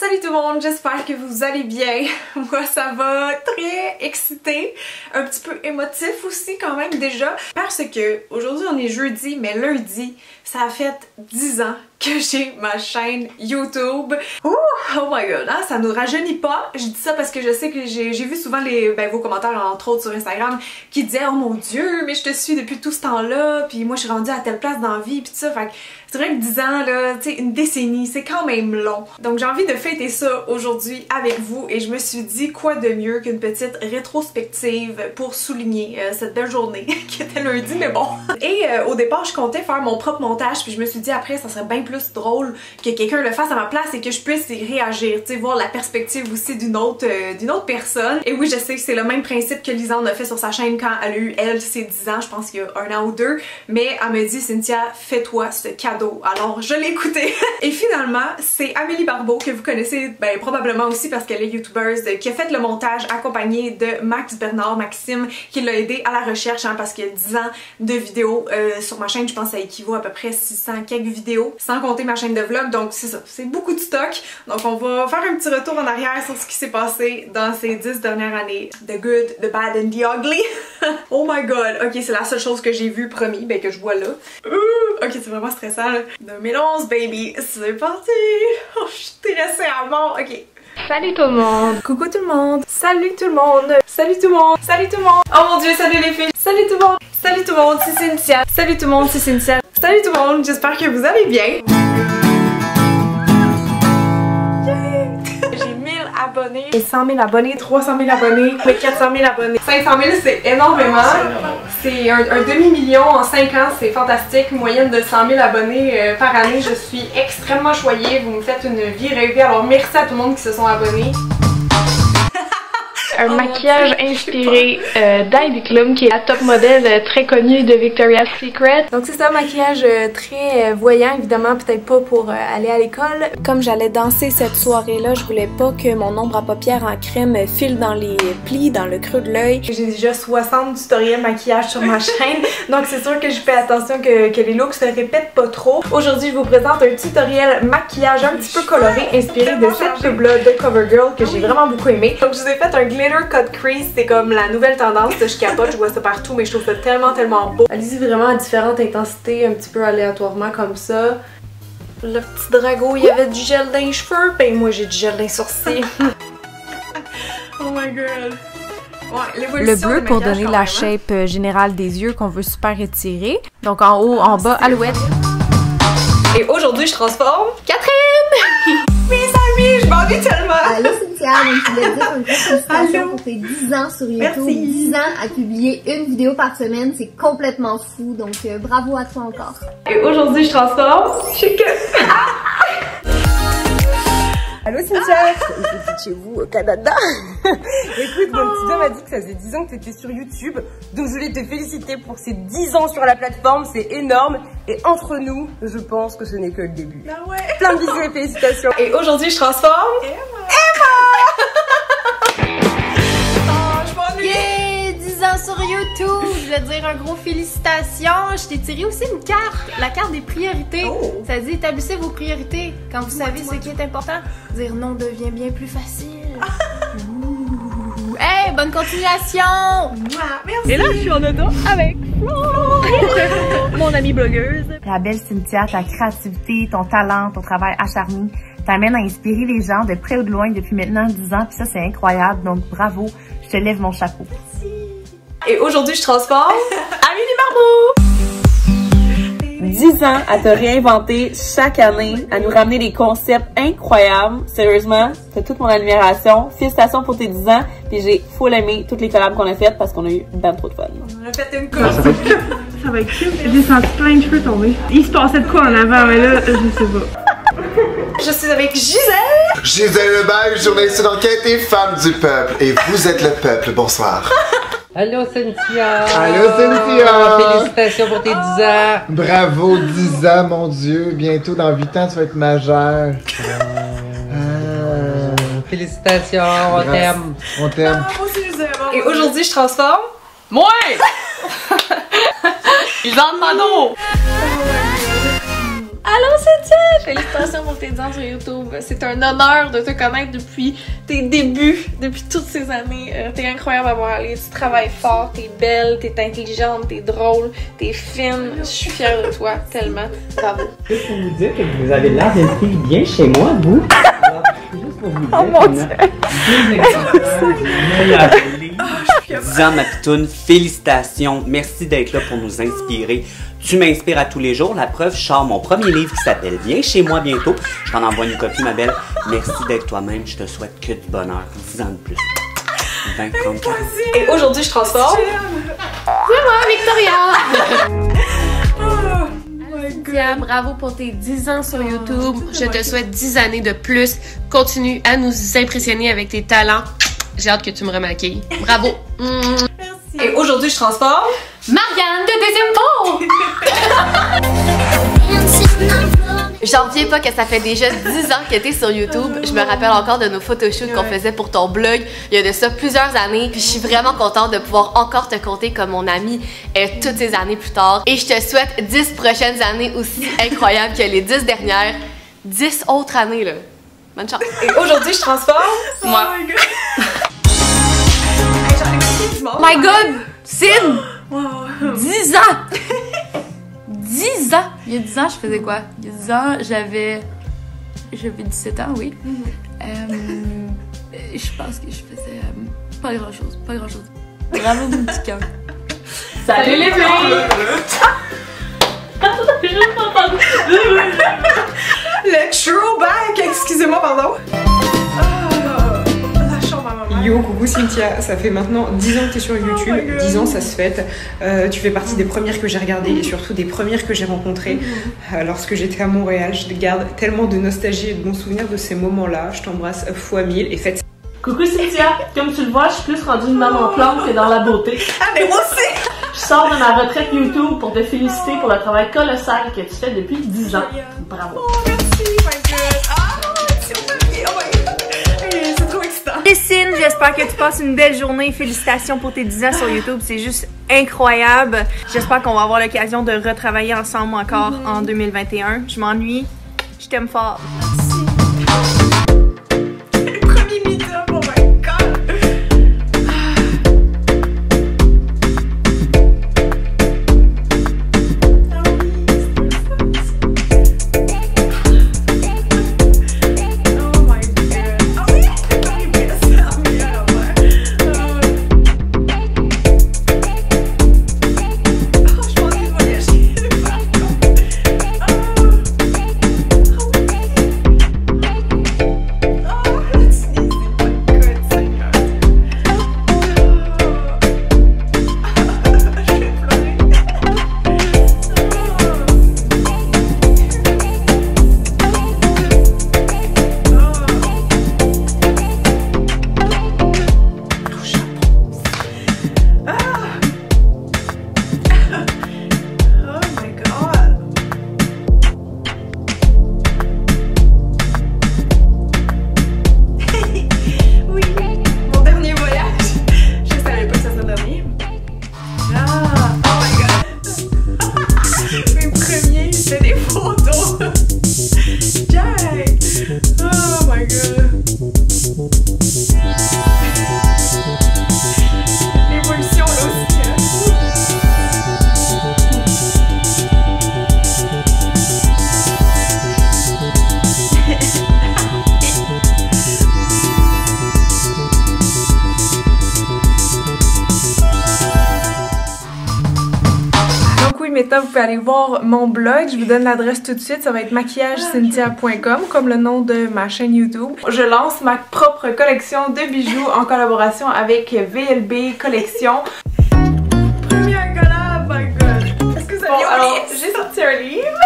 Salut tout le monde, j'espère que vous allez bien. Moi ça va très excitée, un petit peu émotif aussi quand même déjà, parce que aujourd'hui on est jeudi, mais lundi, ça a fait 10 ans que j'ai ma chaîne YouTube. Ouh, oh my god, hein, ça nous rajeunit pas. Je dis ça parce que je sais que j'ai vu souvent vos commentaires, entre autres sur Instagram, qui disaient oh mon dieu, mais je te suis depuis tout ce temps-là, puis moi je suis rendue à telle place dans la vie, puis tout ça. Fait que c'est vrai que 10 ans, là, tu sais, une décennie, c'est quand même long. Donc j'ai envie de fêter ça aujourd'hui avec vous et je me suis dit quoi de mieux qu'une petite rétrospective pour souligner cette belle journée qui était lundi, mais bon. Et au départ, je comptais faire mon propre montage, puis je me suis dit après, ça serait bien plus drôle que quelqu'un le fasse à ma place et que je puisse y réagir, tu sais, voir la perspective aussi d'une autre personne. Et oui, je sais que c'est le même principe que Lisande a fait sur sa chaîne quand elle a eu, elle, ses 10 ans, je pense qu'il y a 1 an ou 2, mais elle me dit, Cynthia, fais-toi ce cadeau. Alors, je l'ai écouté. Et finalement, c'est Amélie Barbeau, que vous connaissez probablement aussi parce qu'elle est youtubeuse, qui a fait le montage accompagné de Max Bernard, Maxime, qui l'a aidé à la recherche, hein, parce qu'il y a 10 ans de vidéos sur ma chaîne, je pense que ça équivaut à peu près 600 quelques vidéos, sans compter ma chaîne de vlog, donc c'est ça, c'est beaucoup de stock. Donc on va faire un petit retour en arrière sur ce qui s'est passé dans ces 10 dernières années. The good, the bad and the ugly. Oh my god, ok, c'est la seule chose que j'ai vue, promis, que je vois là. Ok, c'est vraiment stressant là. 2011, baby, c'est parti! Oh, je suis stressée à mort, ok. Salut tout le monde! Coucou tout le monde! Salut tout le monde! Salut tout le monde! Salut tout le monde! Oh mon dieu, salut les filles! Salut tout le monde! Salut tout le monde, c'est Cynthia! Salut tout le monde, c'est Cynthia! Salut tout le monde, j'espère que vous allez bien! J'ai 1000 abonnés, et 100 000 abonnés, 300 000 abonnés, 400 000 abonnés, 500 000 c'est énormément! C'est un demi-million en 5 ans, c'est fantastique, moyenne de 100 000 abonnés par année, je suis extrêmement choyée, vous me faites une vie rêvée, alors merci à tout le monde qui se sont abonnés. Un maquillage inspiré d'Heidi Klum, qui est la top modèle très connue de Victoria's Secret. Donc c'est ça, un maquillage très voyant, évidemment, peut-être pas pour aller à l'école. Comme j'allais danser cette soirée-là, je voulais pas que mon ombre à paupières en crème file dans les plis, dans le creux de l'œil. J'ai déjà 60 tutoriels maquillage sur ma chaîne, donc c'est sûr que je fais attention que les looks se répètent pas trop. Aujourd'hui, je vous présente un tutoriel maquillage un petit peu coloré, inspiré de cette pub-là de CoverGirl que j'ai vraiment beaucoup aimé. Donc je vous ai fait un glitter cut crease, c'est comme la nouvelle tendance, je capote, je vois ça partout, mais je trouve ça tellement beau. Allez-y vraiment à différentes intensités, un petit peu aléatoirement comme ça. Le petit drago, il y avait du gel dans les cheveux, ben moi j'ai du gel dans les sourcils. Oh my god. Ouais, le bleu pour donner la shape générale des yeux qu'on veut super étirer. Donc en haut, en bas, alouette. Et aujourd'hui, je transforme Catherine! Mes amis, je m'ennuie tellement! Allô Cynthia, donc je voulais dire une grosse félicitation pour tes 10 ans sur YouTube. Merci. 10 ans à publier une vidéo par semaine, c'est complètement fou, donc bravo à toi encore. Et aujourd'hui, je transforme Chicken! Allô Cynthia, je suis chez vous au Canada. Écoute, mon petit homme m'a dit que ça faisait 10 ans que tu étais sur YouTube, donc je voulais te féliciter pour ces 10 ans sur la plateforme, c'est énorme. Et entre nous, je pense que ce n'est que le début. Ah ouais. Plein de bisous et félicitations. Et aujourd'hui, je transforme Emma! Oh, je m'ennuie! Yeah! 10 ans sur YouTube! Je veux dire un gros félicitations! Je t'ai tiré aussi une carte, la carte des priorités. Oh. Ça dit établissez vos priorités. Quand vous savez ce qui est important, dire non devient bien plus facile. Ouh. Hey, bonne continuation! Merci! Et là, je suis en auto avec mon amie blogueuse. La belle Cynthia, ta créativité, ton talent, ton travail acharné t'amène à inspirer les gens de près ou de loin depuis maintenant 10 ans, puis ça c'est incroyable, donc bravo, je te lève mon chapeau. Et aujourd'hui, je transforme Amélie Barbeau! 10 ans à te réinventer chaque année, à nous ramener des concepts incroyables. Sérieusement, t'as toute mon admiration. Félicitations pour tes 10 ans. Puis j'ai full aimé toutes les collabs qu'on a faites parce qu'on a eu ben trop de fun. On a fait une course. Ça va être cute. J'ai senti plein de cheveux tomber. Il se passait de quoi en avant, mais là, je sais pas. Je suis avec Gisèle! Gisèle Lebel, journaliste d'enquête et femme du peuple. Et vous êtes le peuple, bonsoir. Allô Cynthia! Allô Cynthia! Félicitations pour tes 10 ans! Bravo, 10 ans, mon Dieu. Bientôt, dans 8 ans, tu vas être majeur. Félicitations, on t'aime! On t'aime. Moi aussi, Gisèle. Et aujourd'hui, je transforme moi! Ils en demandent! Allô Cynthia! Félicitations pour tes 10 ans sur YouTube. C'est un honneur de te connaître depuis tes débuts, depuis toutes ces années. T'es incroyable à voir aller. Tu travailles fort, t'es belle, t'es intelligente, t'es drôle, t'es fine. Je suis fière de toi, tellement. Bravo. Juste pour vous dire que vous avez l'air d'être bien chez moi, vous. Alors, juste pour vous dire. Oh mon Dieu! 10 ans ma pitoune, félicitations, merci d'être là pour nous inspirer. Tu m'inspires à tous les jours, la preuve, je sors mon premier livre qui s'appelle Viens chez moi bientôt. Je t'en envoie une copie ma belle, merci d'être toi-même, je te souhaite que du bonheur, 10 ans de plus. 20, 30, 40. Et aujourd'hui je transforme. C'est moi, Victoria! Cynthia, bravo pour tes 10 ans sur YouTube. Je te souhaite 10 années de plus. Continue à nous impressionner avec tes talents. J'ai hâte que tu me remaquilles. Bravo! Merci. Et aujourd'hui je transforme. Marianne de Desimpo! J'en reviens pas que ça fait déjà 10 ans que t'es sur YouTube. Je me rappelle encore de nos photoshoots qu'on faisait pour ton blog il y a de ça plusieurs années. Puis je suis vraiment contente de pouvoir encore te compter comme mon amie toutes ces années plus tard. Et je te souhaite 10 prochaines années aussi incroyables que les 10 dernières. 10 autres années là. Bonne chance. Et aujourd'hui je transforme. Moi. Oh my god! Cyn! 10 ans! 10 ans! Il y a 10 ans, je faisais quoi? Il y a 10 ans, j'avais 17 ans, oui. Je pense que je faisais pas grand-chose, pas grand-chose. Bravo, mon petit cœur. Salut les filles! Le throwback! Excusez-moi, pardon. Yo, coucou Cynthia, ça fait maintenant 10 ans que tu es sur YouTube, 10 ans ça se fête. Tu fais partie des premières que j'ai regardées et surtout des premières que j'ai rencontrées lorsque j'étais à Montréal. Je garde tellement de nostalgie et de bons souvenirs de ces moments-là. Je t'embrasse fois 1000 et faites. Coucou Cynthia, comme tu le vois, je suis plus rendue une maman plante que dans la beauté. Ah mais moi aussi! Je sors de ma retraite YouTube pour te féliciter pour le travail colossal que tu fais depuis 10 ans. Bravo! Oh merci, my god! Ah, merci, oh my god! C'est trop excitant! Cyn, j'espère que tu passes une belle journée. Félicitations pour tes 10 ans sur YouTube, c'est juste incroyable. J'espère qu'on va avoir l'occasion de retravailler ensemble encore en 2021. Je m'ennuie, je t'aime fort. Le premier meet-up, oh my god! Vous pouvez aller voir mon blog, je vous donne l'adresse tout de suite, ça va être maquillagecynthia.com comme le nom de ma chaîne YouTube. Je lance ma propre collection de bijoux en collaboration avec VLB Collection. Première collab, my god! Est-ce que vous avez oublié? Alors, j'ai sorti un livre.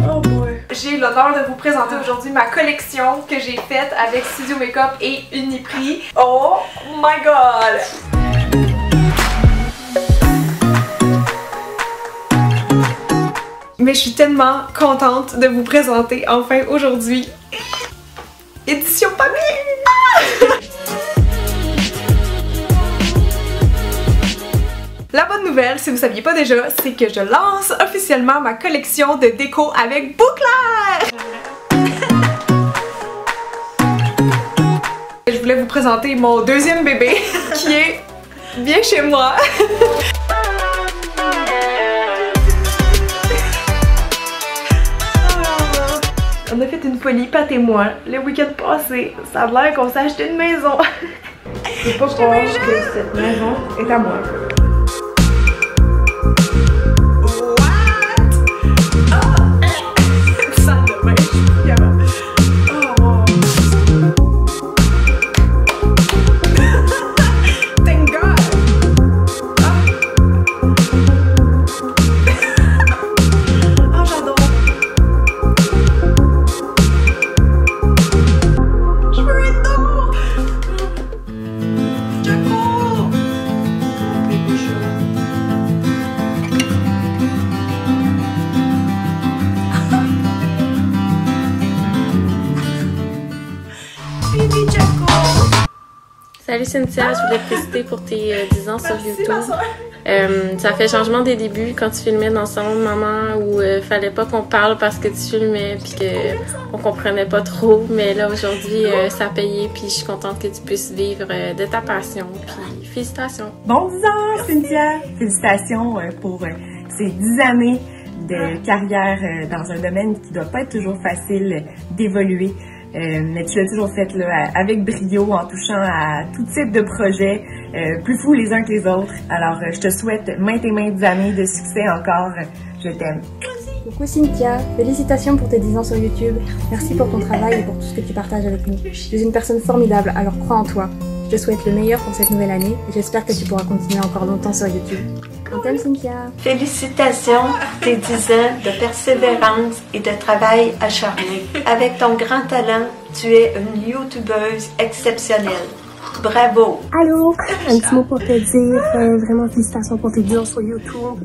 Oh boy! J'ai l'honneur de vous présenter aujourd'hui ma collection que j'ai faite avec Studio Makeup et Uniprix. Oh my god! Mais je suis tellement contente de vous présenter enfin aujourd'hui édition papier! La bonne nouvelle, si vous saviez pas déjà, c'est que je lance officiellement ma collection de déco avec Bouclair! Je voulais vous présenter mon deuxième bébé qui est bien chez moi. On a fait une folie, Pat et moi, le week-end passé. Ça a l'air qu'on s'est acheté une maison. C'est pas croire que cette maison est à moi. Salut Cynthia, je voulais te féliciter pour tes 10 ans sur YouTube. Ça fait changement des débuts quand tu filmais dans Salon de maman où fallait pas qu'on parle parce que tu filmais puis qu'on comprenait pas trop. Mais là aujourd'hui ça a payé puis je suis contente que tu puisses vivre de ta passion. Puis félicitations. Bon 10 ans Cynthia! Félicitations pour ces 10 années de carrière dans un domaine qui doit pas être toujours facile d'évoluer. Mais tu l'as toujours fait là, avec brio, en touchant à tout type de projets, plus fous les uns que les autres. Alors, je te souhaite maintes et maintes années de succès encore. Je t'aime. Coucou Cynthia, félicitations pour tes 10 ans sur YouTube. Merci pour ton travail et pour tout ce que tu partages avec nous. Tu es une personne formidable, alors crois en toi. Je te souhaite le meilleur pour cette nouvelle année et j'espère que tu pourras continuer encore longtemps sur YouTube. On t'aime Cynthia. Félicitations pour tes 10 ans de persévérance et de travail acharné. Avec ton grand talent, tu es une YouTubeuse exceptionnelle. Bravo! Allô! Un petit mot pour te dire vraiment félicitations pour tes 10 ans sur YouTube.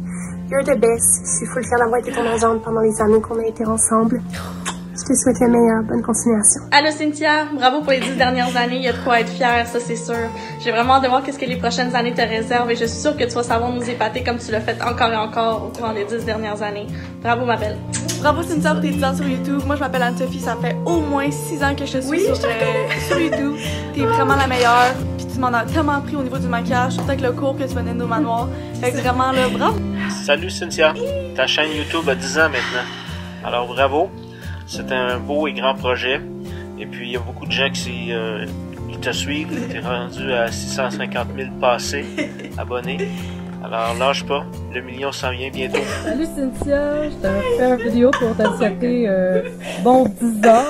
You're the best. Je suis full fière d'avoir été ton agente pendant les années qu'on a été ensemble. Je te souhaite le meilleur. Bonne continuation. Allô Cynthia, bravo pour les 10 dernières années. Il y a de quoi être fière, ça c'est sûr. J'ai vraiment hâte de voir qu'est-ce que les prochaines années te réservent et je suis sûre que tu vas savoir nous épater comme tu l'as fait encore et encore au courant des 10 dernières années. Bravo ma belle. Bravo Cynthia pour tes 10 ans sur YouTube. Moi je m'appelle Anne-Sophie, ça fait au moins 6 ans que je te suis sur YouTube. T'es vraiment la meilleure. Puis tu m'en as tellement appris au niveau du maquillage, surtout avec le cours que tu venais de nos manoirs. Fait que vraiment là, bravo. Salut Cynthia, ta chaîne YouTube a 10 ans maintenant. Alors bravo. C'est un beau et grand projet. Et puis, il y a beaucoup de gens qui te suivent. Tu es rendu à 650 000 passés abonnés. Alors, lâche pas. Le million s'en vient bientôt. Salut Cynthia, je t'ai fait une vidéo pour te souhaiter bon 10 ans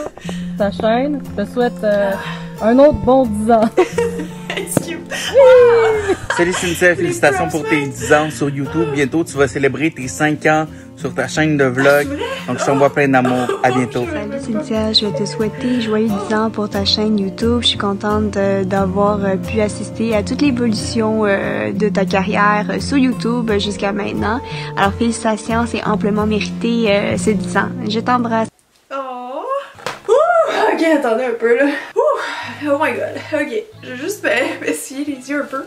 ta chaîne. Je te souhaite un autre bon 10 ans. Salut Cynthia, félicitations pour tes 10 ans sur YouTube. Bientôt, tu vas célébrer tes 5 ans sur ta chaîne de vlog. Donc, je t'envoie plein d'amour. À bientôt. Salut Cynthia, je vais te souhaiter joyeux 10 ans pour ta chaîne YouTube. Je suis contente d'avoir pu assister à toute l'évolution de ta carrière sur YouTube jusqu'à maintenant. Alors, félicitations, c'est amplement mérité ces 10 ans. Je t'embrasse. Oh! Ouh! Ok, attendez un peu là. Ouh! Oh my god. Ok, je vais juste m'essuyer les yeux un peu.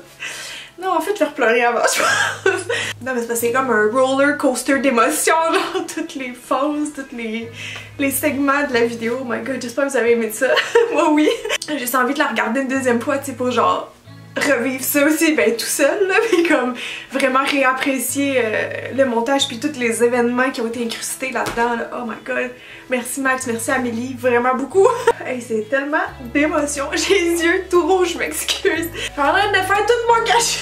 Non, en fait, je vais repleurer avant, je pense. Non, mais c'est comme un roller coaster d'émotions, genre, toutes les phases, tous les segments de la vidéo. Oh my god, j'espère que vous avez aimé ça. Moi, oui. J'ai juste envie de la regarder une deuxième fois, tu sais, pour genre revivre ça aussi, ben tout seul, là, puis comme vraiment réapprécier le montage puis tous les événements qui ont été incrustés là-dedans, là. Oh my god. Merci Max, merci Amélie, vraiment beaucoup. Hey, c'est tellement d'émotions. J'ai les yeux tout rouges, je m'excuse. Je suis en train de faire tout mon cachet.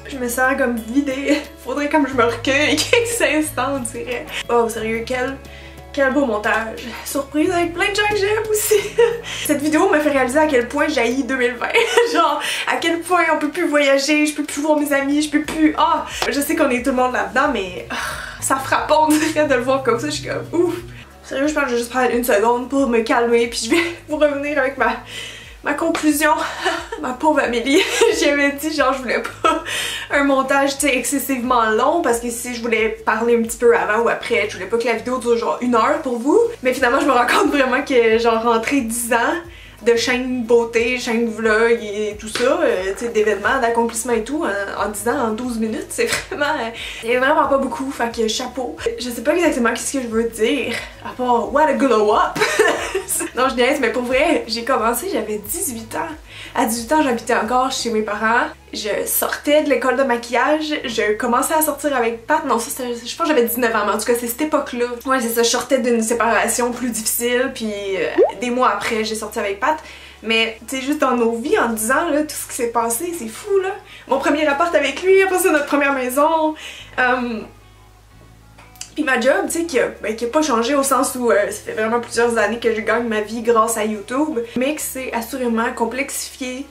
Je me sens comme vidée. Faudrait comme je me recueille quelques instants, on dirait. Oh sérieux, quel beau montage. Surprise avec plein de gens que j'aime aussi. Cette vidéo m'a fait réaliser à quel point j'haïs 2020. Genre, à quel point on peut plus voyager, je peux plus voir mes amis, je peux plus... Ah! Je sais qu'on est tout le monde là-dedans, mais... ça frappe, on dirait de le voir comme ça, je suis comme... Ouf! Sérieux, je pense que je vais juste prendre une seconde pour me calmer, puis je vais vous revenir avec ma conclusion. Ma pauvre Amélie, j'avais dit genre je voulais pas un montage, tu sais, excessivement long parce que si je voulais parler un petit peu avant ou après, je voulais pas que la vidéo dure genre 1 heure pour vous. Mais finalement je me rends compte vraiment que genre rentrer 10 ans de chaîne beauté, chaîne vlog et tout ça, tu sais, d'événements, d'accomplissements et tout, en 10 ans, en 12 minutes, c'est vraiment... il y a vraiment pas beaucoup, fait que chapeau. Je sais pas exactement qu'est-ce que je veux dire, à part what a glow up! Non, je niaise, mais pour vrai, j'ai commencé, j'avais 18 ans. À 18 ans, j'habitais encore chez mes parents. Je sortais de l'école de maquillage. Je commençais à sortir avec Pat. Non, ça c'était... Je pense que j'avais 19 ans, mais en tout cas, c'est cette époque-là. Ouais, c'est ça, je sortais d'une séparation plus difficile, puis des mois après, j'ai sorti avec Pat. Mais, tu sais, juste dans nos vies, en 10 ans, là, tout ce qui s'est passé, c'est fou, là. Mon premier appart avec lui, après ça, notre première maison. Puis ma job, tu sais, qui a pas changé au sens où ça fait vraiment plusieurs années que je gagne ma vie grâce à YouTube, mais que c'est assurément complexifié.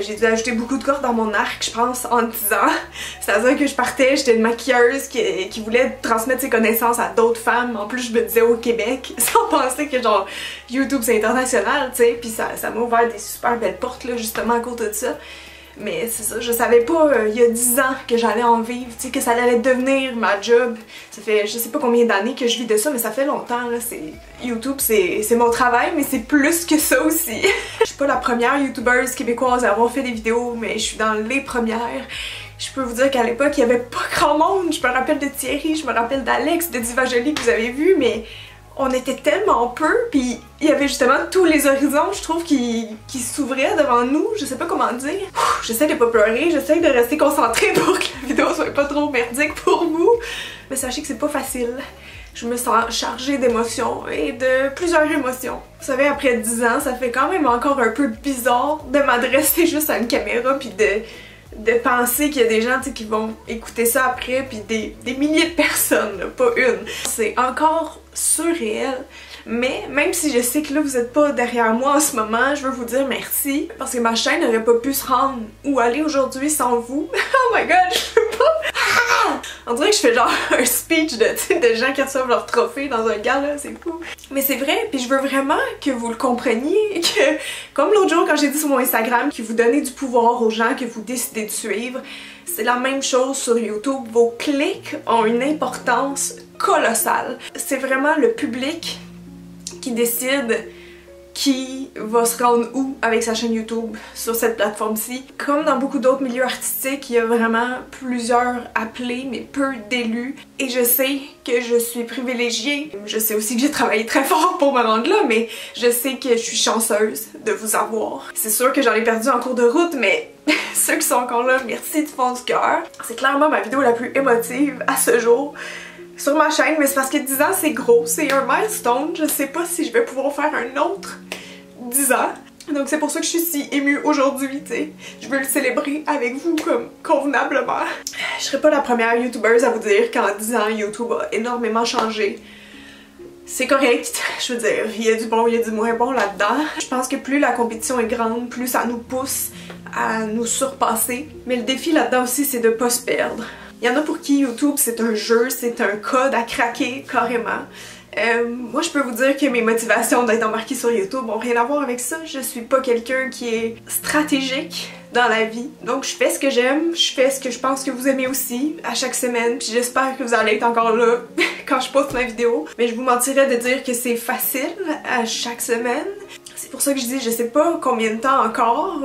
J'ai dû ajouter beaucoup de cordes dans mon arc, je pense, en 10 ans. C'est-à-dire que je partais, j'étais une maquilleuse qui voulait transmettre ses connaissances à d'autres femmes. En plus, je me disais au Québec, sans penser que genre YouTube c'est international, tu sais. Puis ça m'a ouvert des super belles portes, là, justement à cause de ça. Mais c'est ça, je savais pas il y a 10 ans que j'allais en vivre, tu sais, que ça allait devenir ma job. Ça fait je sais pas combien d'années que je vis de ça, mais ça fait longtemps, là. YouTube, c'est mon travail, mais c'est plus que ça aussi. Je suis pas la première youtubeuse québécoise à avoir fait des vidéos, mais je suis dans les premières. Je peux vous dire qu'à l'époque, il y avait pas grand monde. Je me rappelle de Thierry, je me rappelle d'Alex, de Diva Jolie que vous avez vu, mais... on était tellement peu, puis il y avait justement tous les horizons, je trouve, qui s'ouvraient devant nous, je sais pas comment dire. J'essaie de pas pleurer, j'essaie de rester concentrée pour que la vidéo soit pas trop merdique pour vous, mais sachez que c'est pas facile. Je me sens chargée d'émotions et de plusieurs émotions. Vous savez, après 10 ans, ça fait quand même encore un peu bizarre de m'adresser juste à une caméra puis de penser qu'il y a des gens qui vont écouter ça après, puis des milliers de personnes, là, pas une. C'est encore surréel, mais même si je sais que là vous êtes pas derrière moi en ce moment, je veux vous dire merci, parce que ma chaîne n'aurait pas pu se rendre où aller aujourd'hui sans vous. Oh my god, je peux pas! Ah! On dirait que je fais genre un speech de gens qui reçoivent leur trophée dans un gala, c'est fou. Mais c'est vrai, puis je veux vraiment que vous le compreniez, que comme l'autre jour quand j'ai dit sur mon Instagram que vous donnez du pouvoir aux gens que vous décidez de suivre, c'est la même chose sur YouTube. Vos clics ont une importance colossale. C'est vraiment le public qui décide qui va se rendre où avec sa chaîne YouTube sur cette plateforme-ci. Comme dans beaucoup d'autres milieux artistiques, il y a vraiment plusieurs appelés, mais peu d'élus. Et je sais que je suis privilégiée. Je sais aussi que j'ai travaillé très fort pour me rendre là, mais je sais que je suis chanceuse de vous avoir. C'est sûr que j'en ai perdu en cours de route, mais ceux qui sont encore là, merci du fond du cœur. C'est clairement ma vidéo la plus émotive à ce jour sur ma chaîne, mais c'est parce que 10 ans c'est gros, c'est un milestone. Je sais pas si je vais pouvoir faire un autre 10 ans. Donc c'est pour ça que je suis si émue aujourd'hui, tu sais. Je veux le célébrer avec vous comme convenablement. Je serai pas la première youtubeuse à vous dire qu'en 10 ans YouTube a énormément changé. C'est correct, je veux dire, il y a du bon, il y a du moins bon là-dedans. Je pense que plus la compétition est grande, plus ça nous pousse à nous surpasser. Mais le défi là-dedans aussi, c'est de pas se perdre. Il y en a pour qui YouTube c'est un jeu, c'est un code à craquer carrément. Moi je peux vous dire que mes motivations d'être embarquée sur YouTube n'ont rien à voir avec ça. Je suis pas quelqu'un qui est stratégique dans la vie. Donc je fais ce que j'aime, je fais ce que je pense que vous aimez aussi à chaque semaine. Puis j'espère que vous allez être encore là quand je poste ma vidéo. Mais je vous mentirais de dire que c'est facile à chaque semaine. C'est pour ça que je dis je sais pas combien de temps encore.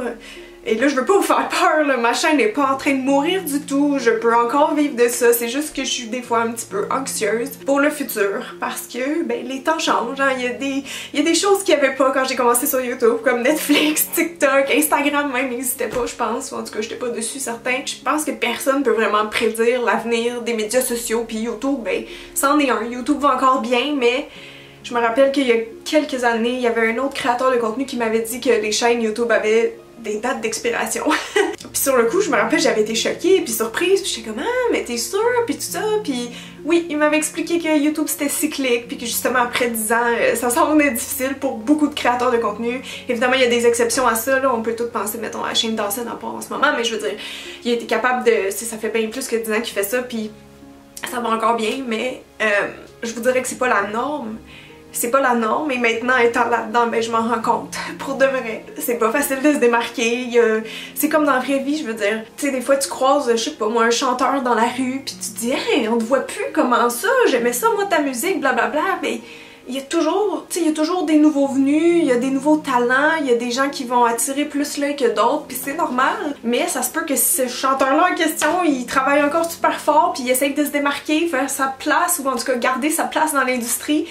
Et là, je veux pas vous faire peur, là. Ma chaîne n'est pas en train de mourir du tout, je peux encore vivre de ça, c'est juste que je suis des fois un petit peu anxieuse pour le futur, parce que, ben, les temps changent, hein. Il y a des choses qu'il n'y avait pas quand j'ai commencé sur YouTube, comme Netflix, TikTok, Instagram même n'existait pas, je pense, ou en tout cas, j'étais pas dessus certain. Je pense que personne peut vraiment prédire l'avenir des médias sociaux, puis YouTube, ben, c'en est un. YouTube va encore bien, mais... je me rappelle qu'il y a quelques années, il y avait un autre créateur de contenu qui m'avait dit que les chaînes YouTube avaient des dates d'expiration. Puis sur le coup, je me rappelle, j'avais été choquée puis surprise, puis j'étais comme ah mais t'es sûre, puis tout ça, puis oui, il m'avait expliqué que YouTube c'était cyclique, puis que justement après 10 ans, ça semble difficile pour beaucoup de créateurs de contenu. Évidemment, il y a des exceptions à ça, là, on peut tout penser, mettons, à Shane Dawson en ce moment, mais je veux dire, il a été capable de, ça fait bien plus que 10 ans qu'il fait ça, puis ça va encore bien, mais je vous dirais que c'est pas la norme. C'est pas la norme, et maintenant étant là-dedans, ben je m'en rends compte, pour de vrai. C'est pas facile de se démarquer, c'est comme dans la vraie vie, je veux dire. Tu sais, des fois tu croises, je sais pas moi, un chanteur dans la rue, puis tu te dis « Hey, on te voit plus, comment ça? J'aimais ça moi ta musique, blablabla. » Mais il y a toujours, tu sais, il y a toujours des nouveaux venus, il y a des nouveaux talents, il y a des gens qui vont attirer plus l'œil que d'autres, puis c'est normal. Mais ça se peut que ce chanteur-là en question, il travaille encore super fort, puis il essaye de se démarquer, faire sa place, ou en tout cas garder sa place dans l'industrie,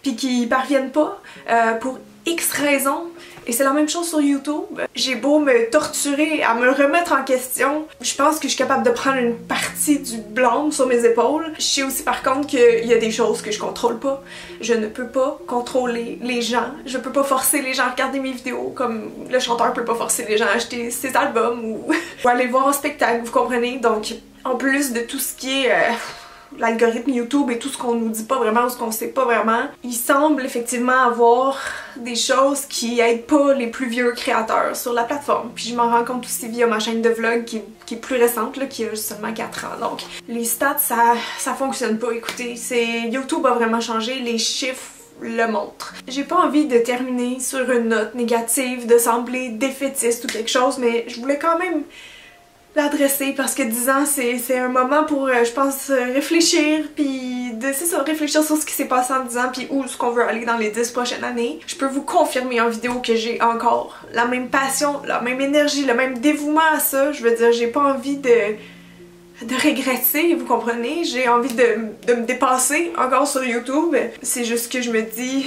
puis qu'il parvienne pas pour X raisons. Et c'est la même chose sur YouTube. J'ai beau me torturer à me remettre en question, je pense que je suis capable de prendre une partie du blâme sur mes épaules. Je sais aussi par contre qu'il y a des choses que je contrôle pas. Je ne peux pas contrôler les gens. Je peux pas forcer les gens à regarder mes vidéos, comme le chanteur peut pas forcer les gens à acheter ses albums ou aller le voir en spectacle, vous comprenez? Donc, en plus de tout ce qui est... l'algorithme YouTube et tout ce qu'on nous dit pas vraiment ou ce qu'on sait pas vraiment, il semble effectivement avoir des choses qui aident pas les plus vieux créateurs sur la plateforme. Puis je m'en rends compte aussi via ma chaîne de vlog qui est plus récente, là, qui a seulement 4 ans. Donc les stats, ça fonctionne pas. Écoutez, YouTube a vraiment changé, les chiffres le montrent. J'ai pas envie de terminer sur une note négative, de sembler défaitiste ou quelque chose, mais je voulais quand même l'adresser parce que 10 ans c'est un moment pour je pense réfléchir puis c'est ça, réfléchir sur ce qui s'est passé en 10 ans puis où est-ce qu'on veut aller dans les 10 prochaines années. Je peux vous confirmer en vidéo que j'ai encore la même passion, la même énergie, le même dévouement à ça. Je veux dire, j'ai pas envie de régresser, vous comprenez? J'ai envie de me dépasser encore sur YouTube. C'est juste que je me dis,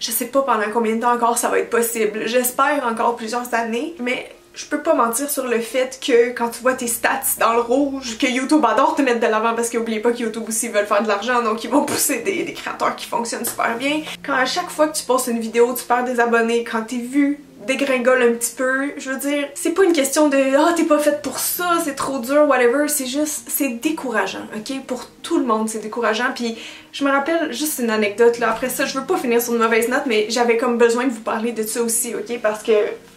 je sais pas pendant combien de temps encore ça va être possible. J'espère encore plusieurs années, mais je peux pas mentir sur le fait que quand tu vois tes stats dans le rouge, que YouTube adore te mettre de l'avant parce qu'oubliez pas que YouTube aussi veulent faire de l'argent, donc ils vont pousser des créateurs qui fonctionnent super bien. Quand à chaque fois que tu postes une vidéo, tu perds des abonnés, quand tes vues dégringolent un petit peu, je veux dire, c'est pas une question de « Ah, t'es pas faite pour ça, c'est trop dur, whatever », c'est juste, c'est décourageant, ok? Pour tout le monde, c'est décourageant, puis je me rappelle juste une anecdote, là, après ça, je veux pas finir sur une mauvaise note, mais j'avais comme besoin de vous parler de ça aussi, ok? Parce que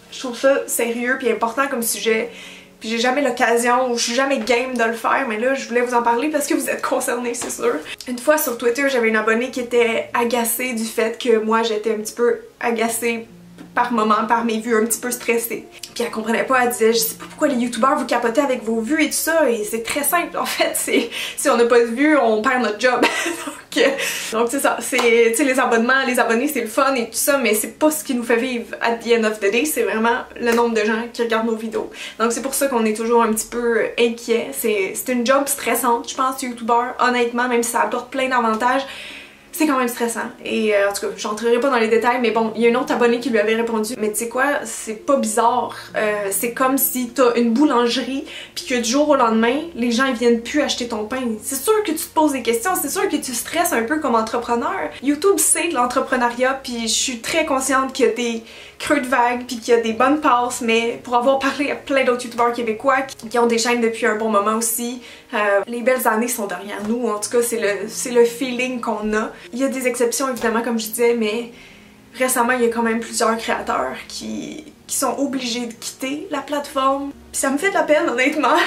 je trouve ça sérieux puis important comme sujet. Puis j'ai jamais l'occasion ou je suis jamais game de le faire, mais là je voulais vous en parler parce que vous êtes concernés, c'est sûr. Une fois sur Twitter, j'avais une abonnée qui était agacée du fait que moi j'étais un petit peu agacée par moment, par mes vues, un petit peu stressée. Puis elle comprenait pas, elle disait « Je sais pas pourquoi les youtubeurs vous capotez avec vos vues et tout ça, et c'est très simple en fait, si on n'a pas de vues, on perd notre job. » Donc c'est ça, c'est, tu sais, les abonnements, les abonnés c'est le fun et tout ça, mais c'est pas ce qui nous fait vivre at the end of the day, c'est vraiment le nombre de gens qui regardent nos vidéos. Donc c'est pour ça qu'on est toujours un petit peu inquiet, c'est une job stressante, je pense, youtubeur, honnêtement, même si ça apporte plein d'avantages. C'est quand même stressant. Et en tout cas, j'entrerai pas dans les détails, mais bon, il y a une autre abonnée qui lui avait répondu. Mais tu sais quoi, c'est pas bizarre. C'est comme si t'as une boulangerie, puis que du jour au lendemain, les gens ils viennent plus acheter ton pain. C'est sûr que tu te poses des questions, c'est sûr que tu stresses un peu comme entrepreneur. YouTube c'est de l'entrepreneuriat, puis je suis très consciente qu'il y a des creux de vague, puis qu'il y a des bonnes passes, mais pour avoir parlé à plein d'autres youtubeurs québécois qui ont des chaînes depuis un bon moment aussi, les belles années sont derrière nous. En tout cas, c'est le feeling qu'on a. Il y a des exceptions évidemment comme je disais, mais récemment il y a quand même plusieurs créateurs qui sont obligés de quitter la plateforme. Puis ça me fait de la peine honnêtement.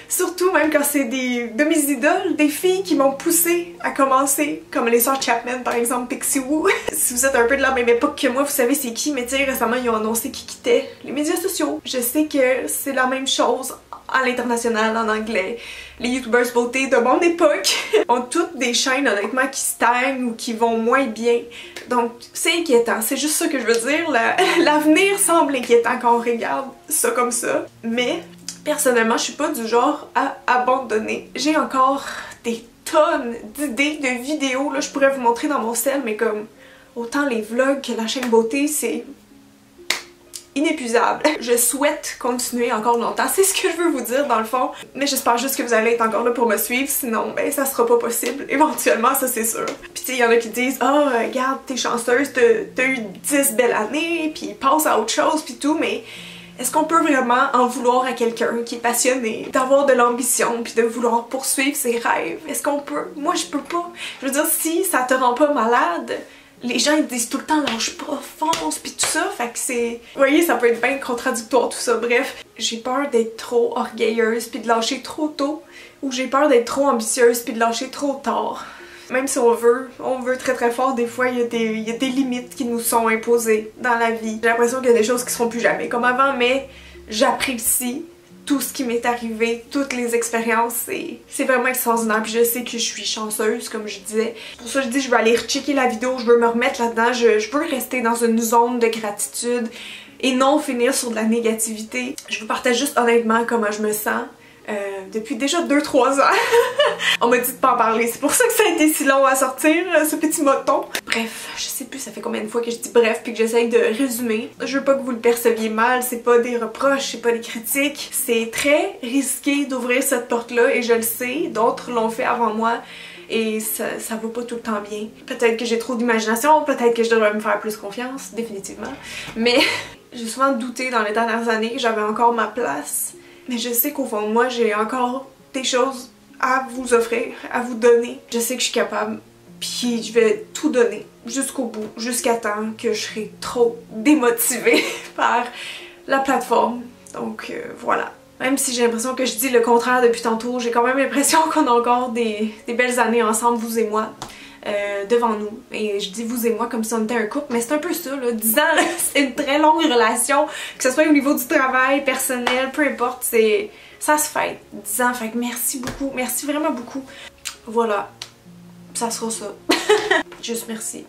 Surtout même quand c'est de mes idoles, des filles qui m'ont poussé à commencer, comme les sœurs Chapman par exemple, Pixie Woo. Si vous êtes un peu de la même époque que moi, vous savez c'est qui, mais tu sais récemment ils ont annoncé qu'ils quittaient les médias sociaux. Je sais que c'est la même chose à l'international, en anglais. Les youtubers beauté de mon époque ont toutes des chaînes honnêtement qui stagnent ou qui vont moins bien. Donc c'est inquiétant, c'est juste ça que je veux dire. L'avenir semble inquiétant quand on regarde ça comme ça. Mais personnellement, je suis pas du genre à abandonner. J'ai encore des tonnes d'idées de vidéos, là, je pourrais vous montrer dans mon cell, mais comme autant les vlogs que la chaîne beauté, c'est inépuisable. Je souhaite continuer encore longtemps, c'est ce que je veux vous dire dans le fond, mais j'espère juste que vous allez être encore là pour me suivre, sinon ben ça sera pas possible, éventuellement ça c'est sûr. Puis tu sais, il y en a qui disent « Ah, oh, regarde, t'es chanceuse, t'as eu 10 belles années, puis passe à autre chose, puis tout », mais est-ce qu'on peut vraiment en vouloir à quelqu'un qui est passionné, d'avoir de l'ambition puis de vouloir poursuivre ses rêves? Est-ce qu'on peut? Moi je peux pas. Je veux dire, si ça te rend pas malade, les gens ils disent tout le temps lâche pas, fonce puis tout ça, fait que c'est... Vous voyez, ça peut être bien contradictoire tout ça, bref. J'ai peur d'être trop orgueilleuse puis de lâcher trop tôt, ou j'ai peur d'être trop ambitieuse puis de lâcher trop tard. Même si on veut très très fort, des fois il y a des limites qui nous sont imposées dans la vie. J'ai l'impression qu'il y a des choses qui seront plus jamais comme avant, mais j'apprécie tout ce qui m'est arrivé, toutes les expériences, c'est vraiment extraordinaire. Puis je sais que je suis chanceuse, comme je disais. Pour ça, je dis, je veux aller rechecker la vidéo, je veux me remettre là-dedans, je veux rester dans une zone de gratitude et non finir sur de la négativité. Je vous partage juste honnêtement comment je me sens. Depuis déjà 2-3 ans. On m'a dit de pas en parler, c'est pour ça que ça a été si long à sortir, ce petit moton. Bref, je sais plus ça fait combien de fois que je dis bref puis que j'essaye de résumer. Je veux pas que vous le perceviez mal, c'est pas des reproches, c'est pas des critiques. C'est très risqué d'ouvrir cette porte-là et je le sais, d'autres l'ont fait avant moi. Et ça vaut pas tout le temps bien. Peut-être que j'ai trop d'imagination, peut-être que je devrais me faire plus confiance, définitivement. Mais j'ai souvent douté dans les dernières années que j'avais encore ma place. Mais je sais qu'au fond de moi, j'ai encore des choses à vous offrir, à vous donner. Je sais que je suis capable, puis je vais tout donner jusqu'au bout, jusqu'à temps que je serai trop démotivée par la plateforme. Donc voilà. Même si j'ai l'impression que je dis le contraire depuis tantôt, j'ai quand même l'impression qu'on a encore des belles années ensemble, vous et moi. Devant nous. Et je dis vous et moi comme si on était un couple, mais c'est un peu ça, là. 10 ans, c'est une très longue relation, que ce soit au niveau du travail, personnel, peu importe, ça se fête. 10 ans, fait que merci beaucoup, merci vraiment beaucoup. Voilà, ça sera ça. Juste merci.